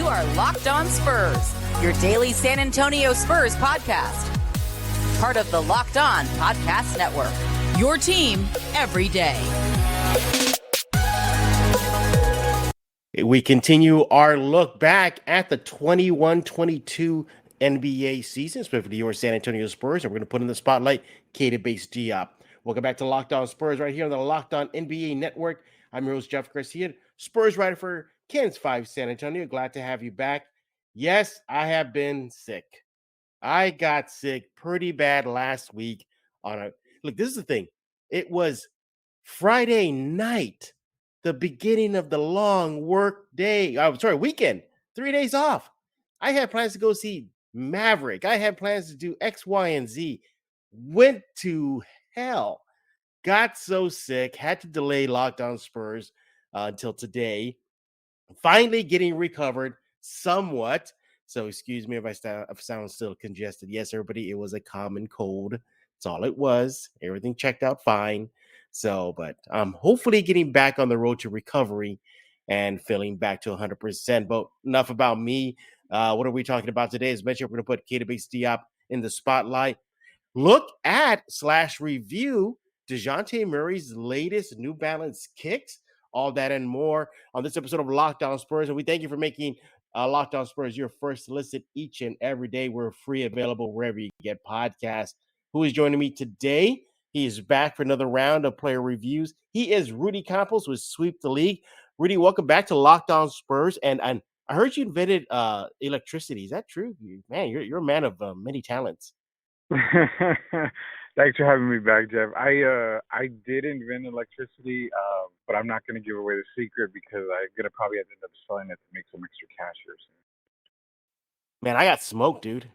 are Locked On Spurs, your daily San Antonio Spurs podcast. Part of the Locked On Podcast Network, your team every day. We continue our look back at the 21-22 NBA season, specifically your San Antonio Spurs, and we're going to put in the spotlight Keita Bates-Diop. Welcome back to Locked On Spurs right here on the Locked On NBA Network. I'm your host, Jeff Garcia, Spurs writer for Ken's 5 San Antonio. Glad to have you back. Yes, I have been sick. I got sick pretty bad last week. Look, this is the thing. It was Friday night, the beginning of the long weekend, 3 days off. I had plans to go see Maverick. I had plans to do X, Y, and Z. Went to hell. Got so sick, had to delay Locked On Spurs until today. Finally getting recovered somewhat. So excuse me if I sound still congested. Yes, everybody, it was a common cold. That's all it was. Everything checked out fine. So, but I'm hopefully getting back on the road to recovery and feeling back to 100%. But enough about me. What are we talking about today? As mentioned, we're going to put Keita Bates-Diop in the spotlight. Look at / review Dejounte Murray's latest New Balance kicks. All that and more on this episode of Locked On Spurs. And we thank you for making Locked On Spurs your first listen each and every day. We're free, available wherever you get podcasts. Who is joining me today? He is back for another round of player reviews. He is Rudy Campos with Sweep the League. Rudy, welcome back to Locked On Spurs. And I heard you invented electricity. Is that true? Man, you're a man of many talents. Thanks for having me back, Jeff. I did invent electricity, but I'm not going to give away the secret because I'm going to probably end up selling it to make some extra cash here soon. Man, I got smoked, dude.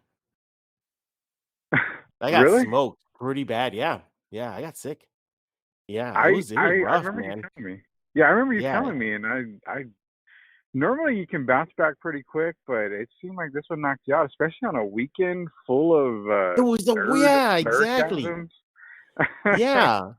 I got Really? smoked pretty bad. Yeah, I got sick. Yeah, I it was rough, remember man. you telling me. Yeah, I remember you telling me, and I normally you can bounce back pretty quick, but it seemed like this one knocked you out, especially on a weekend full of It was exactly. Yeah,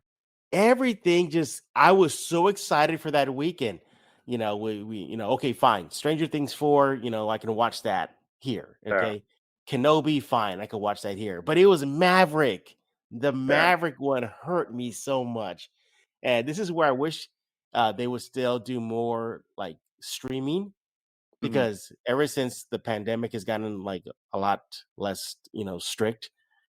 everything I was so excited for that weekend. We okay, fine. Stranger Things 4, I can watch that here. Okay. Yeah. Kenobi, fine. I can watch that here. But it was Maverick. The Maverick one hurt me so much. And this is where I wish they would still do more like streaming, because ever since the pandemic has gotten like a lot less, strict.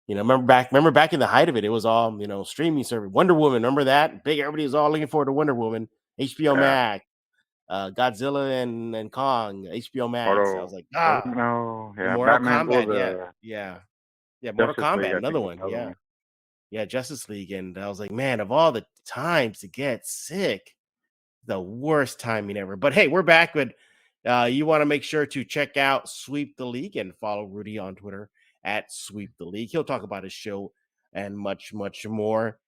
Remember back in the height of it, it was all, streaming service. Wonder Woman, remember that? Everybody was all looking forward to Wonder Woman. HBO Max, Godzilla and Kong, HBO Max. I was like, no, yeah, Mortal Batman, Kombat, yeah, Mortal Kombat, another one, yeah, Justice League, and I was like, man, of all the times to get sick, the worst timing ever. But hey, we're back with. You want to make sure to check out Sweep the League and follow Rudy on Twitter at Sweep the League. He'll talk about his show and much, much more.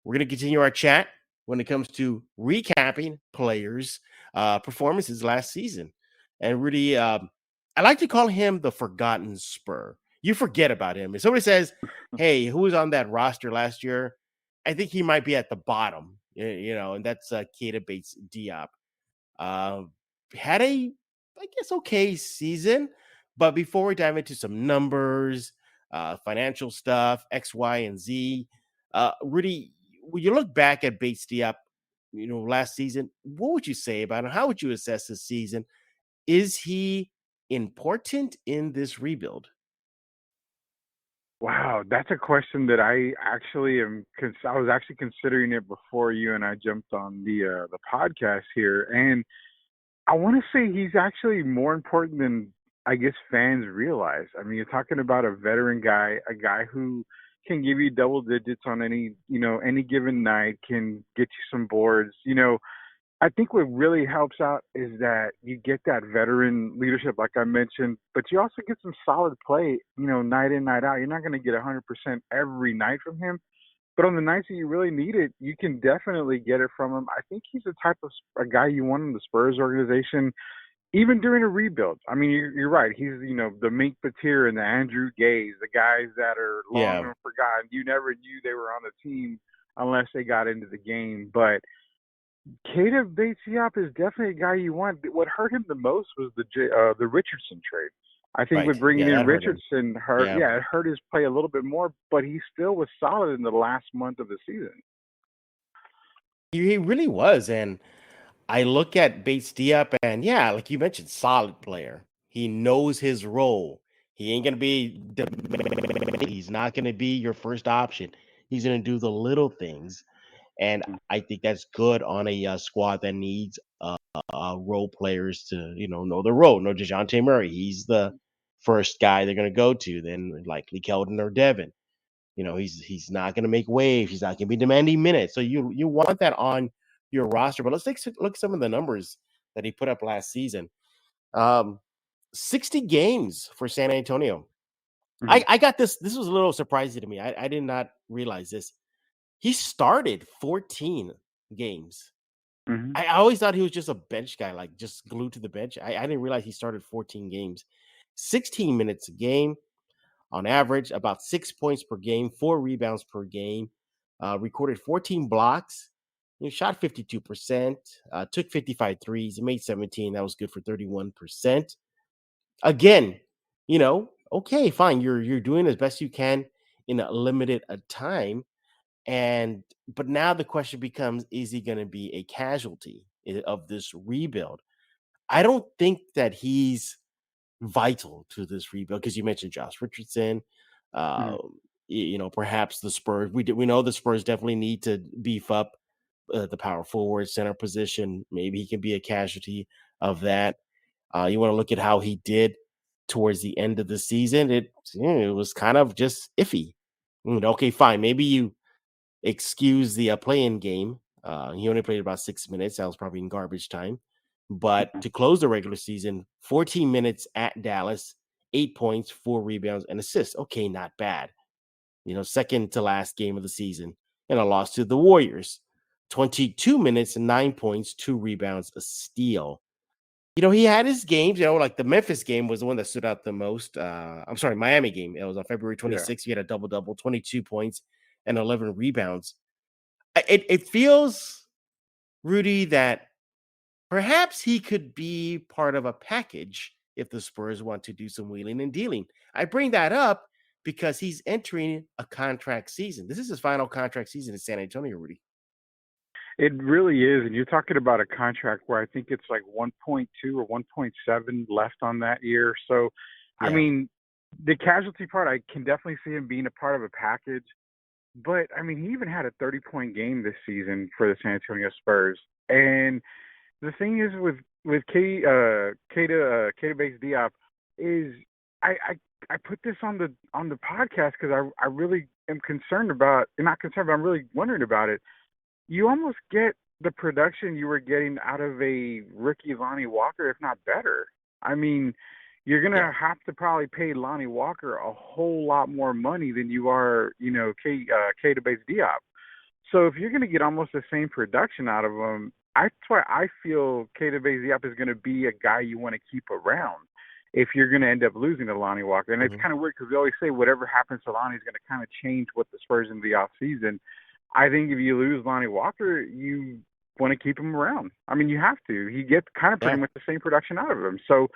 We're going to continue our chat when it comes to recapping players' performances last season. And Rudy, I like to call him the forgotten Spur. You forget about him. If somebody says, hey, who was on that roster last year? I think he might be at the bottom, and that's Keita Bates-Diop. Had a, I guess, okay season. But before we dive into some numbers, financial stuff, X, Y, and Z, Rudy, when you look back at Bates-Diop, last season, what would you say about him? How would you assess this season? Is he important in this rebuild? Wow, that's a question that I actually I was actually considering it before you and I jumped on the podcast here, and I want to say he's actually more important than I guess fans realize. I mean, you're talking about a veteran guy, a guy who can give you double digits on any given night, can get you some boards. I think what really helps out is that you get that veteran leadership, like I mentioned, but you also get some solid play, night in, night out. You're not going to get 100% every night from him, but on the nights that you really need it, you can definitely get it from him. I think he's the type of a guy you want in the Spurs organization, even during a rebuild. I mean, you're right. He's, the Mink Patir and the Andrew Gaze, the guys that are long and forgotten. You never knew they were on the team unless they got into the game. But Keita Bates-Diop is definitely a guy you want. What hurt him the most was the Richardson trade. I think with Right. Yeah, bringing in that hurt him. Richardson Yeah. it hurt his play a little bit more, but he still was solid in the last month of the season. He really was. And I look at Bates Diop, and yeah, like you mentioned, solid player. He knows his role. He ain't gonna be. He's not gonna be your first option. He's gonna do the little things, and I think that's good on a squad that needs role players to know the role. No, Dejounte Murray, he's the first guy they're gonna go to. Then likely Keldon or Devin. He's not going to make waves. He's not going to be demanding minutes. So you want that on your roster. But let's look at some of the numbers that he put up last season. 60 games for San Antonio. Mm-hmm. I got this. This was a little surprising to me. I did not realize this. He started 14 games. Mm-hmm. I always thought he was just a bench guy, like just glued to the bench. I didn't realize he started 14 games, 16 minutes a game. On average, about 6 points per game, 4 rebounds per game, recorded 14 blocks, shot 52%, took 55 threes, made 17. That was good for 31%. Again, okay, fine. You're doing as best you can in a limited time. But now the question becomes, is he going to be a casualty of this rebuild? I don't think that he's vital to this rebuild because you mentioned Josh Richardson. Mm-hmm. Uh, perhaps the Spurs. We know the Spurs definitely need to beef up the power forward center position. Maybe he can be a casualty of that. You want to look at how he did towards the end of the season. It was kind of just iffy. Okay, fine. Maybe you excuse the play-in game. He only played about 6 minutes. That was probably in garbage time. But to close the regular season, 14 minutes at Dallas, 8 points, 4 rebounds, and assists. Okay, not bad. Second to last game of the season. And a loss to the Warriors. 22 minutes, 9 points, 2 rebounds, a steal. He had his games, like the Memphis game was the one that stood out the most. I'm sorry, Miami game. It was on February 26th. He had a double-double, 22 points and 11 rebounds. It feels, Rudy, that perhaps he could be part of a package if the Spurs want to do some wheeling and dealing. I bring that up because he's entering a contract season. This is his final contract season in San Antonio, Rudy. It really is. And you're talking about a contract where I think it's like 1.2 or 1.7 left on that year. So, I Yeah. mean, the casualty part, I can definitely see him being a part of a package. But, I mean, he even had a 30-point game this season for the San Antonio Spurs. And the thing is with Keita Bates-Diop is I put this on the podcast because I really am concerned about, not concerned, but I'm really wondering about it. You almost get the production you were getting out of a rookie Lonnie Walker, if not better. I mean, you're gonna have to probably pay Lonnie Walker a whole lot more money than you are, Keita Bates-Diop. So if you're gonna get almost the same production out of him, that's why I feel Keita Bates-Diop is gonna be a guy you want to keep around if you're going to end up losing to Lonnie Walker. And it's kind of weird because we always say whatever happens to Lonnie is going to kind of change what the Spurs in the offseason. I think if you lose Lonnie Walker, you want to keep him around. I mean, you have to. He gets kind of pretty much the same production out of him. So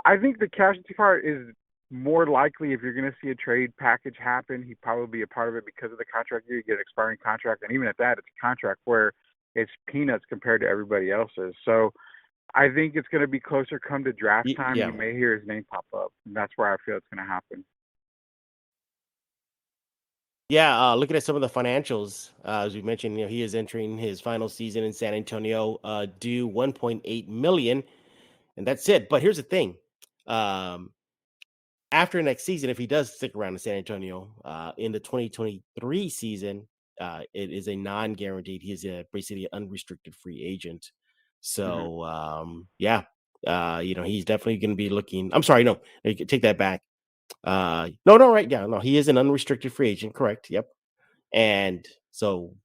I think the casualty part is more likely if you're going to see a trade package happen, he'd probably be a part of it because of the contract year. You get an expiring contract. And even at that, it's a contract where it's peanuts compared to everybody else's. So I think it's going to be closer come to draft time. You may hear his name pop up. And that's where I feel it's going to happen. Yeah, looking at some of the financials, as we mentioned, he is entering his final season in San Antonio, due $1.8 million, and that's it. But here's the thing: after next season, if he does stick around in San Antonio, in the 2023 season, it is a non-guaranteed. He is basically an unrestricted free agent. So, he's definitely going to be looking. I'm sorry, no, take that back. No, he is an unrestricted free agent, correct? Yep. And so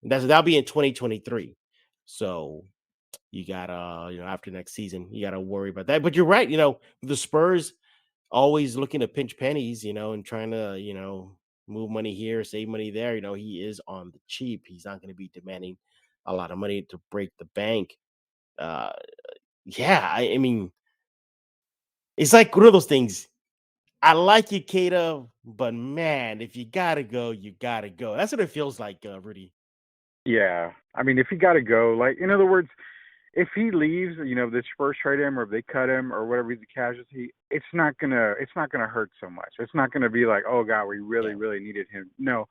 that'll be in 2023. So you gotta, after next season, you gotta worry about that. But you're right, the Spurs always looking to pinch pennies, and trying to, move money here, save money there. He is on the cheap. He's not going to be demanding a lot of money to break the bank. Uh, yeah, I mean, it's like one of those things. I like you, Keita, but man, if you gotta go, you gotta go. That's what it feels like, Rudy. Yeah. I mean, if he got to go, like, in other words, if he leaves, the Spurs trade him or if they cut him or whatever, he's a casualty, it's not gonna hurt so much. It's not gonna be like, oh God, we really, Yeah, really needed him. No,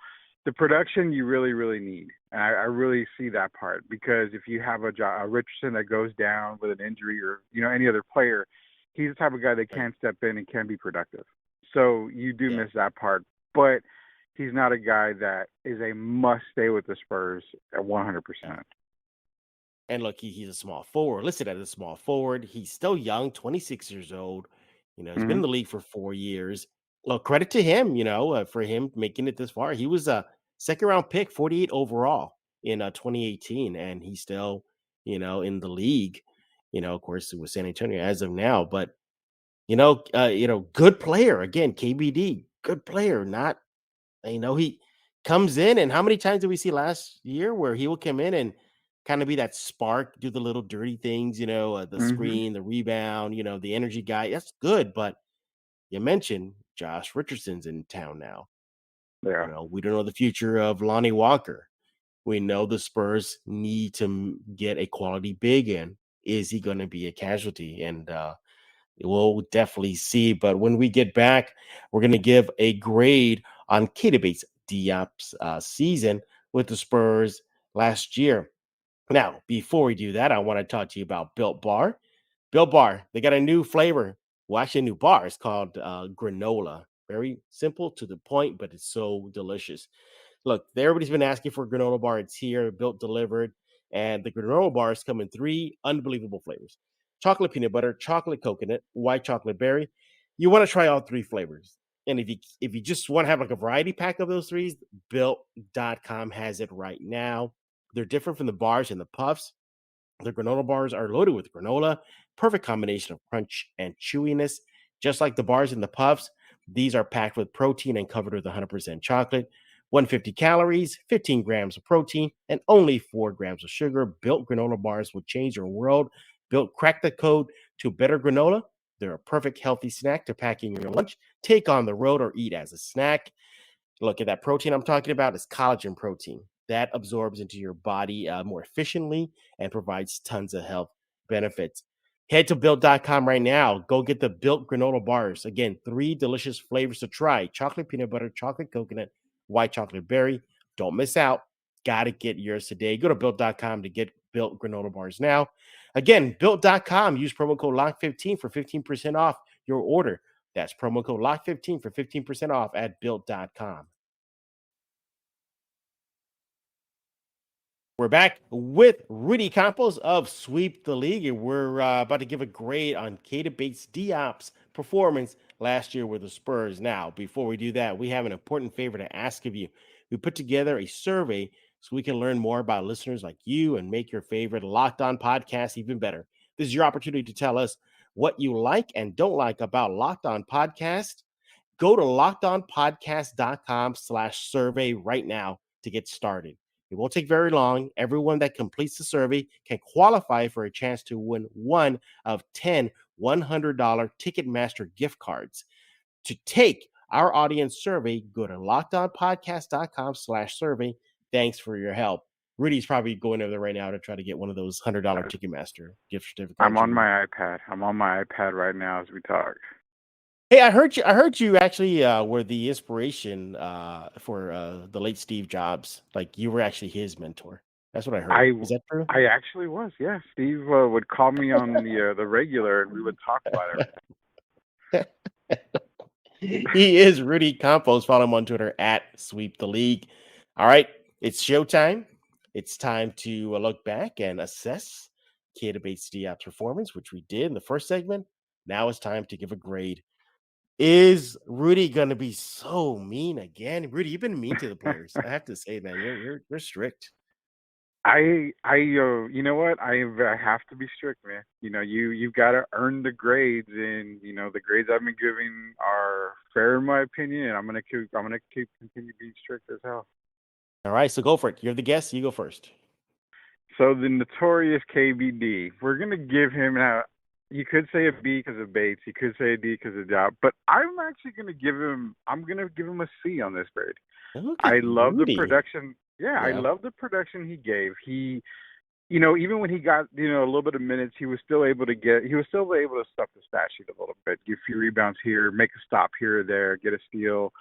the production you really, really need. And I really see that part because if you have a Richardson that goes down with an injury or, any other player, he's the type of guy that right. can step in and can be productive. So you do Yeah. miss that part. But he's not a guy that is a must stay with the Spurs at 100%. And look, he's a small forward, listed as a small forward. He's still young, 26 years old. He's been in Hmm. the league for 4 years. Well, credit to him, for him making it this far. He was a second round pick, 48 overall in 2018, and he's still, in the league. Of course, it was San Antonio as of now, but good player again. KBD, good player. Not he comes in, and how many times did we see last year where he will come in and kind of be that spark, do the little dirty things, the Hmm. screen, the rebound, the energy guy. That's good, but you mentioned Josh Richardson's in town now. Yeah. We don't know the future of Lonnie Walker. We know the Spurs need to get a quality big in. Is he going to be a casualty? And we'll definitely see. But when we get back, we're going to give a grade on Keita Bates-Diop's season with the Spurs last year. Now, before we do that, I want to talk to you about Built Bar. Built Bar, they got a new flavor. Well, actually, a new bar. It's called granola. Very simple to the point, but it's so delicious. Look, everybody's been asking for a granola bar. It's here, built, delivered. And the granola bars come in three unbelievable flavors: chocolate peanut butter, chocolate coconut, white chocolate berry. You want to try all three flavors. And if you just want to have like a variety pack of those threes, built.com has it right now. They're different from the bars and the puffs. The granola bars are loaded with granola, perfect combination of crunch and chewiness. Just like the bars and the puffs, these are packed with protein and covered with 100% chocolate. 150 calories, 15 grams of protein, and only 4 grams of sugar. Built granola bars will change your world. Built crack the code to better granola. They're a perfect healthy snack to pack in your lunch, take on the road, or eat as a snack. Look at that protein I'm talking about is collagen protein that absorbs into your body more efficiently and provides tons of health benefits. Head to built.com right now. Go get the built granola bars. Again, three delicious flavors to try: chocolate peanut butter, chocolate coconut, white chocolate berry. Don't miss out. Got to get yours today. Go to built.com to get built granola bars now. Again, built.com. Use promo code LOCK15 for 15% off your order. That's promo code LOCK15 for 15% off at built.com. We're back with Rudy Campos of Sweep the League, and we're about to give a grade on Keita Bates-Diop's performance last year with the Spurs. Now, before we do that, we have an important favor to ask of you. We put together a survey so we can learn more about listeners like you and make your favorite Locked On podcast even better. This is your opportunity to tell us what you like and don't like about Locked On Podcast. Go to lockedonpodcast.com/survey right now to get started. It won't take very long. Everyone that completes the survey can qualify for a chance to win one of 10 $100 Ticketmaster gift cards. To take our audience survey, go to lockedonpodcast.com/survey. Thanks for your help. Rudy's probably going over there right now to try to get one of those $100 Ticketmaster gift certificates. I'm on my iPad. I'm on my iPad right now as we talk. Hey, I heard you. I heard you actually were the inspiration for the late Steve Jobs. Like you were actually his mentor. That's what I heard. I Is that true? I actually was. Yeah, Steve would call me on the regular, and we would talk about everything. He is Rudy Campos. Follow him on Twitter at Sweep the League. All right, it's showtime. It's time to look back and assess Keita Bates-Diop's performance, which we did in the first segment. Now it's time to give a grade. Is Rudy gonna be so mean again? Rudy, you've been mean to the players. I have to say, man, you're strict. You know what? I have to be strict, man. You've got to earn the grades, and the grades I've been giving are fair in my opinion, and I'm gonna keep continue being strict as hell. All right, so go for it. You're the guest. You go first. So the notorious KBD, we're gonna give him now. You could say a B because of Bates. You could say a D because of Diop. But I'm actually gonna give him. I'm gonna give him a C on this grade. Look at I love the Rudy. production. Yeah, I Yeah. love the production he gave. He, even when he got, a little bit of minutes, he was still able to stuff the stat sheet a little bit, give a few rebounds here, make a stop here or there, get a steal.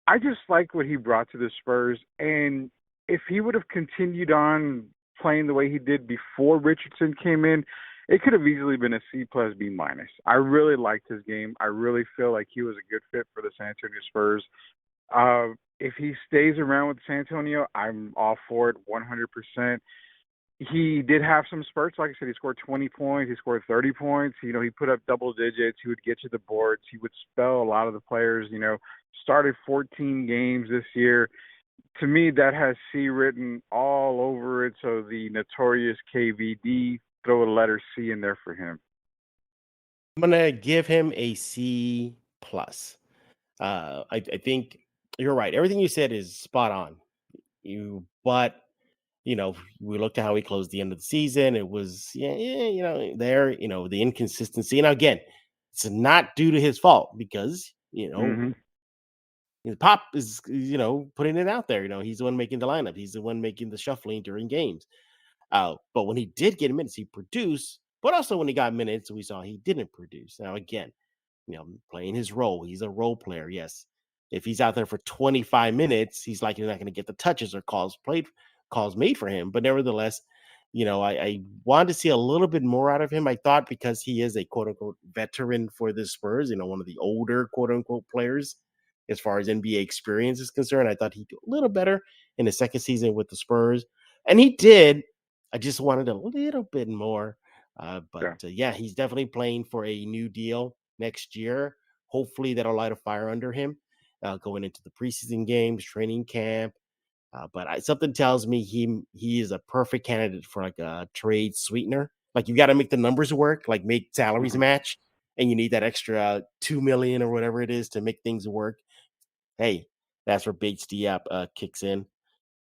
I just like what he brought to the Spurs. And if he would have continued on playing the way he did before Richardson came in, it could have easily been a C plus B minus. I really liked his game. I really feel like he was a good fit for the San Antonio Spurs. If he stays around with San Antonio, I'm all for it 100%. He did have some spurts. Like I said, he scored 20 points. He scored 30 points. He put up double digits. He would get you the boards. He would spell a lot of the players, started 14 games this year. To me, that has C written all over it. So the notorious KVD, throw a letter C in there for him. I'm gonna give him a C plus. I think you're right. Everything you said is spot on. But we looked at how he closed the end of the season. It was the inconsistency. And again, it's not due to his fault because his Pop is putting it out there. He's the one making the lineup. He's the one making the shuffling during games. But when he did get minutes, he produced. But also when he got minutes, we saw he didn't produce. Now again, playing his role. He's a role player. Yes. If he's out there for 25 minutes, he's likely not going to get the touches or calls made for him. But nevertheless, I wanted to see a little bit more out of him. I thought because he is a quote unquote veteran for the Spurs, one of the older quote unquote players as far as NBA experience is concerned, I thought he'd do a little better in the second season with the Spurs. And he did. I just wanted a little bit more. He's definitely playing for a new deal next year. Hopefully that'll light a fire under him going into the preseason games, training camp. But something tells me he is a perfect candidate for like a trade sweetener. Like you got to make the numbers work, like make salaries match, and you need that extra $2 million or whatever it is to make things work. Hey, that's where Bates-Diop kicks in.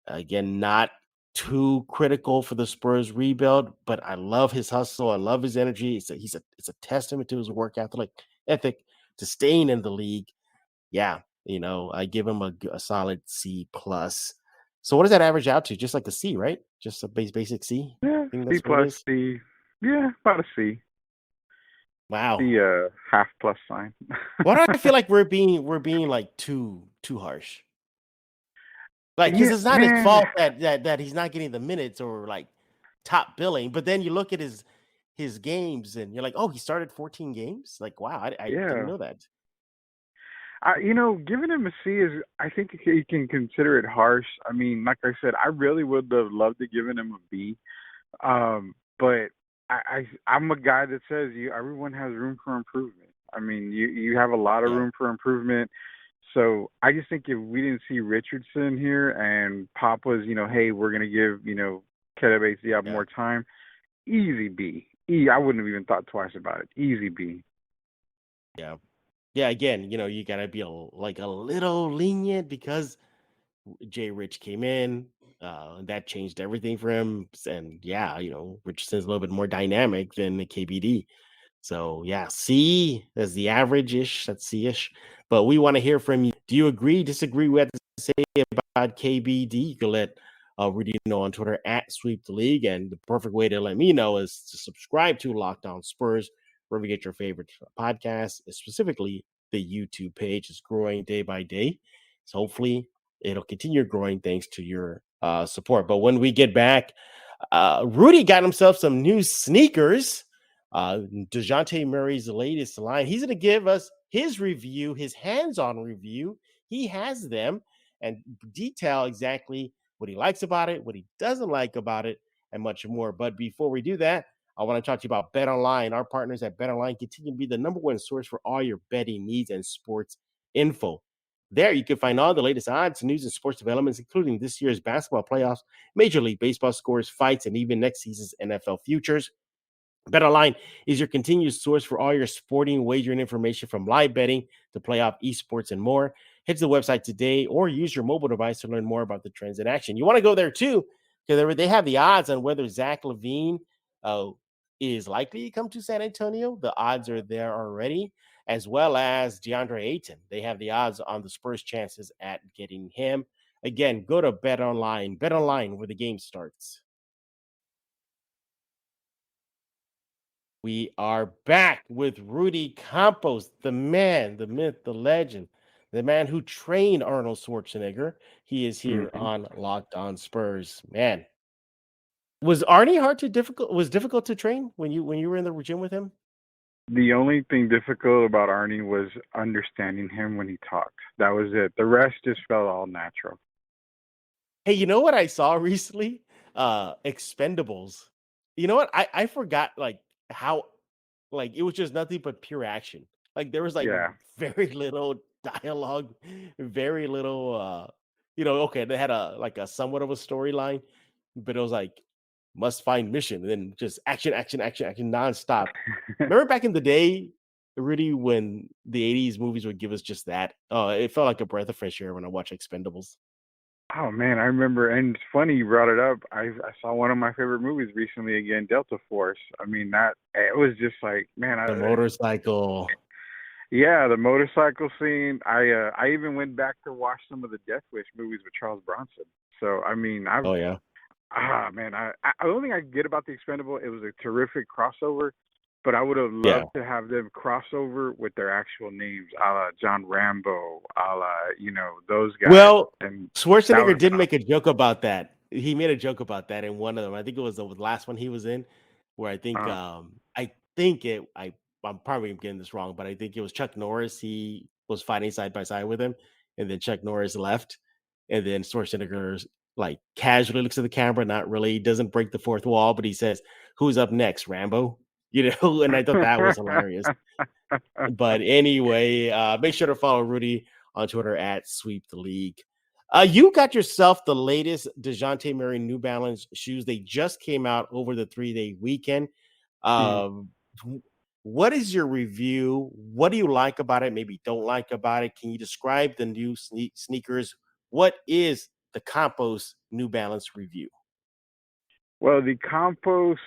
Again, not too critical for the Spurs rebuild, but I love his hustle. I love his energy. It's a testament to his work ethic to staying in the league. Yeah, I give him a solid C plus. So what does that average out to? Just like a C, right? Just a basic C? Yeah, C plus C. Yeah, about a C. Wow. The half plus sign. Why do I feel like we're being like too harsh? Like, because it's not his fault that he's not getting the minutes or like top billing. But then you look at his games and you're like, oh, he started 14 games. Like, wow, I didn't know that. Giving him a C is, I think you can consider it harsh. I mean, like I said, I really would have loved to give him a B. But I'm a guy that says everyone has room for improvement. I mean, you have a lot of room for improvement. So I just think if we didn't see Richardson here and Pop was, hey, we're going to give, Keita Bates-Diop more time, easy B. I wouldn't have even thought twice about it. Easy B. Yeah. Yeah, again, you got to be a little lenient because Jay Rich came in. That changed everything for him. And Richardson's a little bit more dynamic than the KBD. So, C as the average-ish. That's C-ish. But we want to hear from you. Do you agree, disagree with what to say about KBD? You can let Rudy know on Twitter at Sweep the League. And the perfect way to let me know is to subscribe to Locked On Spurs, wherever you get your favorite podcasts, specifically the YouTube page. Is growing day by day. So hopefully it'll continue growing thanks to your support. But when we get back, Rudy got himself some new sneakers. Dejounte Murray's latest line. He's going to give us his review, his hands-on review. He has them and detail exactly what he likes about it, what he doesn't like about it, and much more. But before we do that, I want to talk to you about BetOnline. Our partners at BetOnline continue to be the number one source for all your betting needs and sports info. There, you can find all the latest odds, news, and sports developments, including this year's basketball playoffs, Major League Baseball scores, fights, and even next season's NFL futures. BetOnline is your continued source for all your sporting wagering information from live betting to playoff esports and more. Head to the website today or use your mobile device to learn more about the trends in action. You want to go there too? because they have the odds on whether Zach LaVine uh, is likely to come to San Antonio. The odds are there already, as well as DeAndre Ayton. They have the odds on the Spurs' chances at getting him. Again, go to Bet Online. Bet Online where the game starts. We are back with Rudy Campos, the man, the myth, the legend, the man who trained Arnold Schwarzenegger. He is here Hmm. on Locked On Spurs. Man, was Arnie hard to difficult? Was difficult to train when you were in the gym with him? The only thing difficult about Arnie was understanding him when he talked. That was it. The rest just felt all natural. Hey, you know what I saw recently? Expendables. You know what? I forgot like how like it was just nothing but pure action. Like there was like Yeah. very little dialogue, very little okay, they had a somewhat of a storyline, but it was like must find mission and then just action, action, action, action nonstop. Remember back in the day, Rudy, when the 80s movies would give us just that? It felt like a breath of fresh air when I watched Expendables. Oh man, I remember, and it's funny you brought it up. I saw one of my favorite movies recently again, Delta Force. I mean that it was just like, man, The motorcycle. yeah, the motorcycle scene. I even went back to watch some of the Death Wish movies with Charles Bronson. So I mean, Oh yeah. man, the only thing I get about the Expendable, it was a terrific crossover, but I would have Yeah. loved to have them crossover with their actual names, a la John Rambo, a la those guys, Well, and that would Schwarzenegger have did been make a joke about that. He made a joke about that in one of them. I think it was the last one he was in, where awesome. I think I'm probably getting this wrong, but I think it was Chuck Norris. He was fighting side by side with him, and then Chuck Norris left, and then Schwarzenegger like casually looks at the camera, not really, doesn't break the fourth wall, but he says, "Who's up next, Rambo?" And I thought that was hilarious. But anyway, make sure to follow Rudy on Twitter at Sweep the League. You got yourself the latest Dejounte Murray New Balance shoes. They just came out over the 3-day weekend. Mhm. Um, what is your review? What do you like about it? Maybe don't like about it. Can you describe the new sneakers? What is the Campos New Balance review? Well, the ConcuBox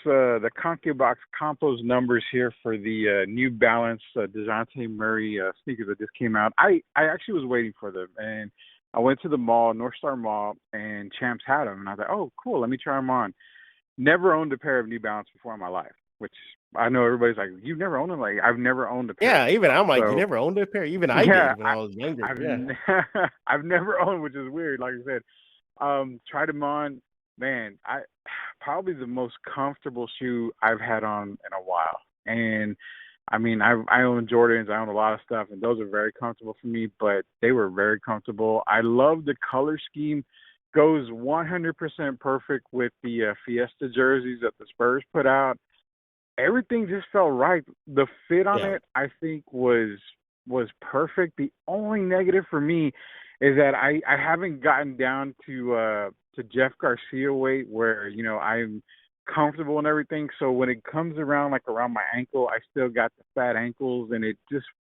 Compos numbers here for the New Balance Dejounte Murray sneakers that just came out. I actually was waiting for them, and I went to the mall, North Star Mall, and Champs had them, and I was like, oh, cool, let me try them on. Never owned a pair of New Balance before in my life, which I know everybody's like, you've never owned them? Like, I've never owned a pair. Yeah, even I'm like, you So, never owned a pair. Even I yeah, did when I was younger. Yeah. I've never owned, which is weird. Like I said, tried them on. Man, I probably the most comfortable shoe I've had on in a while. And I mean, I own Jordans, I own a lot of stuff, and those are very comfortable for me. But they were very comfortable. I love the color scheme. Goes 100% perfect with the Fiesta jerseys that the Spurs put out. Everything just felt right. The fit on Yeah. it, I think, was perfect. The only negative for me is that I haven't gotten down to Jeff Garcia weight where, I'm comfortable and everything. So when it comes around like around my ankle, I still got the fat ankles and it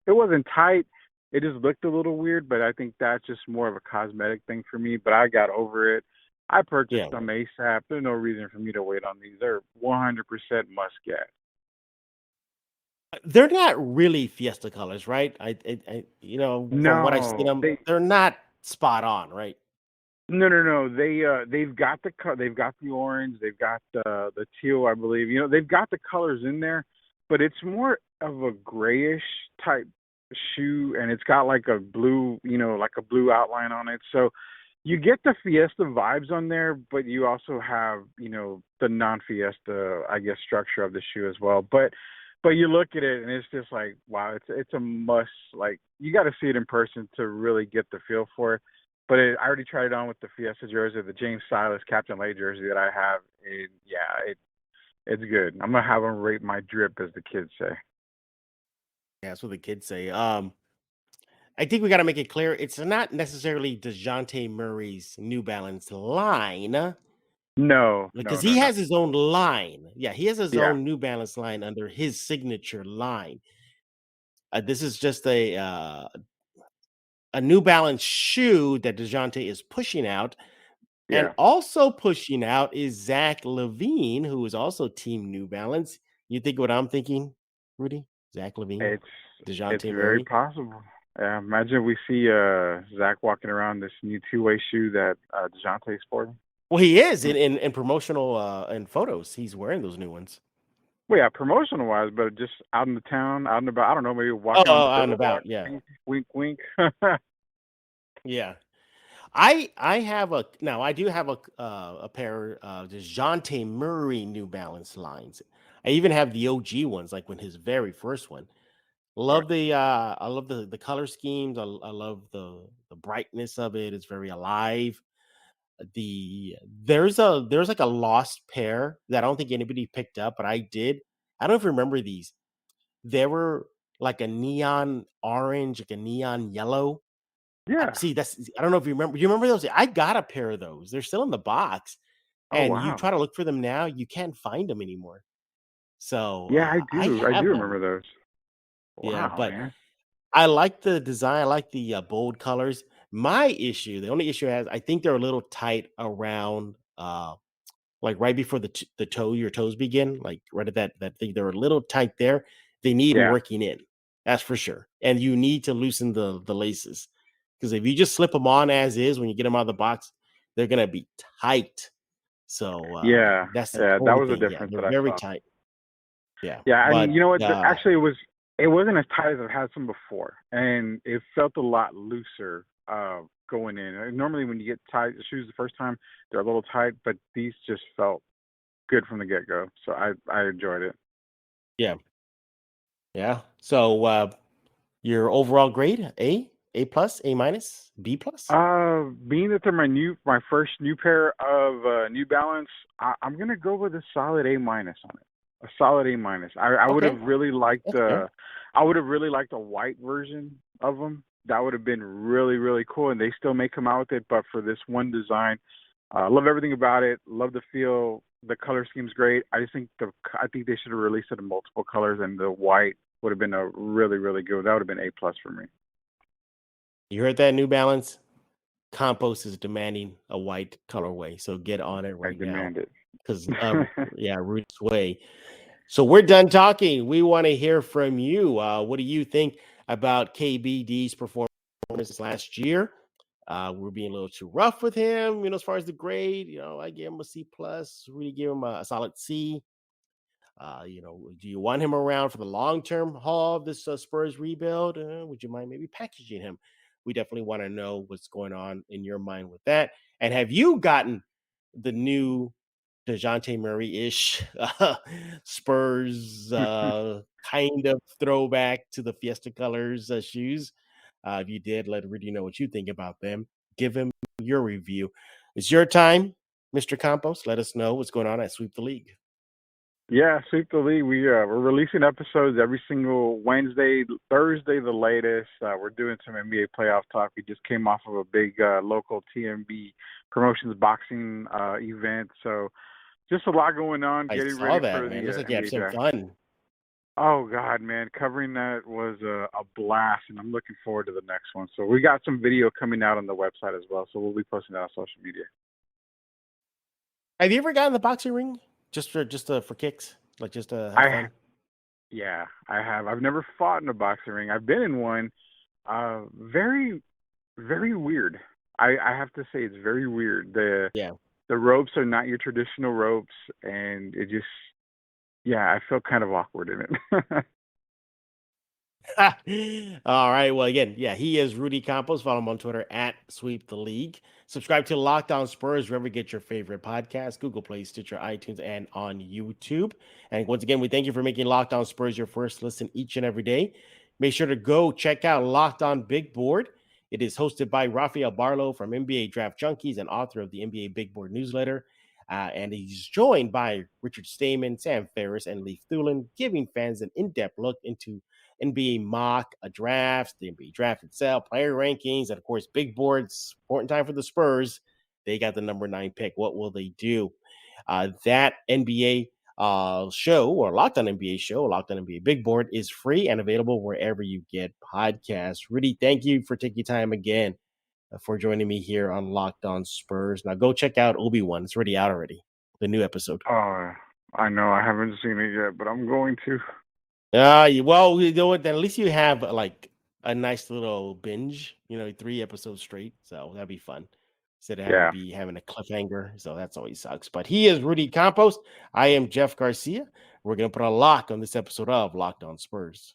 wasn't tight. It just looked a little weird, but I think that's just more of a cosmetic thing for me. But I got over it. I purchased Yeah. them ASAP. There's no reason for me to wait on these. They're 100% must get. They're not really Fiesta colors, right? From what I've seen No, them, they're not spot on, right? no. They've got they've got the orange, they've got the teal, I believe. They've got the colors in there, but it's more of a grayish type shoe, and it's got like a blue, like a blue outline on it. So you get the Fiesta vibes on there, but you also have, the non-Fiesta, I guess, structure of the shoe as well. But you look at it and it's just like, wow, it's a must. Like you got to see it in person to really get the feel for it. But I already tried it on with the Fiesta jersey, the James Silas Captain Lay jersey that I have. And yeah, it's good. I'm gonna have them rate my drip, as the kids say. Yeah, that's what the kids say. I think we got to make it clear it's not necessarily DeJounte Murray's New Balance line No, because no, he no, no. has his own line. Yeah, he has his Yeah, own New Balance line under his signature line. This is just a New Balance shoe that DeJounte is pushing out. And Yeah, also pushing out is Zach LaVine, who is also Team New Balance. You think what I'm thinking, Rudy? Zach LaVine, it's it's Dejounte very Murray. possible. Imagine we see Zach walking around this new two-way shoe that Dejounte's sporting. Well, he is in promotional and photos. He's wearing those new ones. Well, yeah, promotional wise, but just out in the town, out and about. I don't know, maybe Oh, walking on the out and boardwalk. about. Yeah, Wink, wink. yeah. I do have a pair of Dejounte Murray New Balance lines. I even have the OG ones, like when his very first one. Right. Love I love the color schemes. I love the brightness of it. It's very alive. There's like a lost pair that I don't think anybody picked up, but I did. I don't know if you remember these. They were like a neon orange, like a neon yellow. Yeah. See, I don't know if you remember. You remember those? I got a pair of those. They're still in the box, Oh and you wow. try to look for them now, you can't find them anymore. So Yeah, I I do. I do have them. remember those. Yeah, Wow, but man. I like the design. I like the bold colors. The only issue I think they're a little tight around, like right before the toe, your toes begin, like right at that thing. They're a little tight there. They need Yeah. working in. That's for sure. And you need to loosen the laces because if you just slip them on as is when you get them out of the box, they're gonna be tight. So Yeah. that's the Yeah. That only was the thing. Yeah, difference they're that I very saw. tight. Yeah, Yeah, and but you know what? Actually, it wasn't as tight as I've had some before, and it felt a lot looser going in. Normally, when you get tight shoes the first time, they're a little tight, but these just felt good from the get go. So I enjoyed it. yeah, yeah. So your overall grade A plus, A minus, B plus. Being that they're my first new pair of New Balance, I'm gonna go with a solid A minus on it. A solid A minus. I would Okay, have really liked that's fair. I would have really liked a white version of them. That would have been really really cool, and they still may come out with it. But for this one design, love everything about it. Love the feel. The color scheme's great. I think they should have released it in multiple colors, and the white would have been a really really good. That would have been A plus for me. You heard that, New Balance? Campos is demanding a white colorway, so get on it I right now demand it. because yeah, Rudy's way. So we're done talking. We want to hear from you. What do you think about KBD's performance last year? We're being a little too rough with him, as far as the grade. I gave him a C plus. Really gave him a solid C. Do you want him around for the long term haul of this Spurs rebuild? Would you mind maybe packaging him? We definitely want to know what's going on in your mind with that. And have you gotten the new Dejounte Murray ish Spurs kind of throwback to the Fiesta colors shoes? If you did, let Rudy know what you think about them. Give him your review. It's your time, Mr. Campos. Let us know what's going on at Sweep the League. Yeah, Sweep the League. We're releasing episodes every single Wednesday, Thursday, the latest. We're doing some NBA playoff talk. We just came off of a big local TMB promotions boxing event, so just a lot going on. I Getting saw ready that, for man. the Looks like you have NBA some draft. fun. Oh God, man, covering that was a blast, and I'm looking forward to the next one. So we got some video coming out on the website as well. So we'll be posting that on social media. Have you ever gotten the boxing ring for kicks, like just to have fun? Yeah, I have. I've never fought in a boxing ring. I've been in one. Very, very weird. I have to say it's very weird. Yeah. The ropes are not your traditional ropes, and it just, yeah, I felt kind of awkward in it. All right. Well, again, yeah, he is Rudy Campos. Follow him on Twitter at Sweep the League. Subscribe to Locked On Spurs wherever you get your favorite podcast, Google Play, Stitcher, iTunes, and on YouTube. And once again, we thank you for making Locked On Spurs your first listen each and every day. Make sure to go check out Locked On Big Board. It is hosted by Rafael Barlow from NBA Draft Junkies and author of the NBA Big Board newsletter. And he's joined by Richard Stayman, Sam Ferris, and Leif Thulin, giving fans an in-depth look into NBA mock, a draft, the NBA draft itself, player rankings, and of course, big boards. Important time for the Spurs. They got the number 9 pick. What will they do? That NBA show or Locked On NBA show, Locked On NBA Big Board, is free and available wherever you get podcasts. Rudy, thank you for taking time again. for joining me here on Locked On Spurs. Now go check out Obi-Wan. It's already out already, the new episode. Oh, I know. I haven't seen it yet, but I'm going to. Well, you know what? Then at least you have like a nice little binge, 3 episodes straight. So that'd be fun. Instead of having a cliffhanger. So that's always sucks. But he is Rudy Campos. I am Jeff Garcia. We're going to put a lock on this episode of Locked On Spurs.